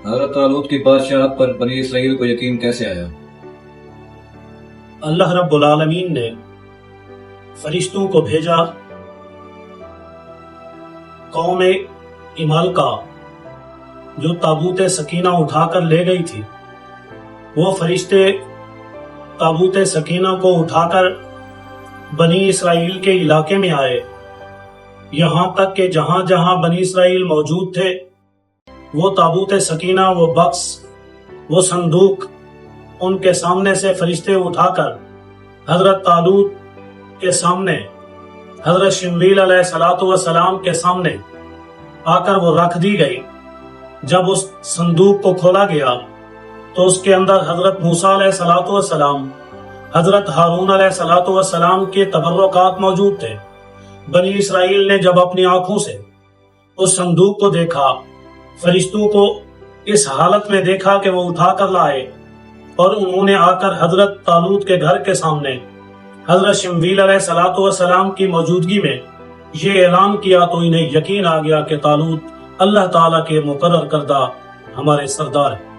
حضرت طالوت کی بادشاہت پر بنی اسرائیل کو یقین کیسے آیا؟ اللہ رب العالمین نے فرشتوں کو بھیجا قوم عمالقہ جو تابوت سکینہ اٹھا کر لے گئی تھی، وہ فرشتے تابوت سکینہ کو اٹھا کر بنی اسرائیل کے علاقے میں آئے، یہاں تک کہ جہاں جہاں بنی اسرائیل موجود تھے وہ تابوت سکینہ، وہ بکس، وہ صندوق ان کے سامنے سے فرشتے اٹھا کر حضرت طالوت کے سامنے، حضرت شمویل علیہ السلام کے سامنے آ کر وہ رکھ دی گئی۔ جب اس صندوق کو کھولا گیا تو اس کے اندر حضرت موسیٰ علیہ السلام، حضرت ہارون علیہ السلام کے تبرکات موجود تھے۔ بنی اسرائیل نے جب اپنی آنکھوں سے اس صندوق کو دیکھا، فرشتوں کو اس حالت میں دیکھا کہ وہ اٹھا کر لائے، اور انہوں نے آ کر حضرت طالوت کے گھر کے سامنے حضرت شمویل علیہ السلام کی موجودگی میں یہ اعلان کیا، تو انہیں یقین آ گیا کہ طالوت اللہ تعالیٰ کے مقرر کردہ ہمارے سردار ہیں۔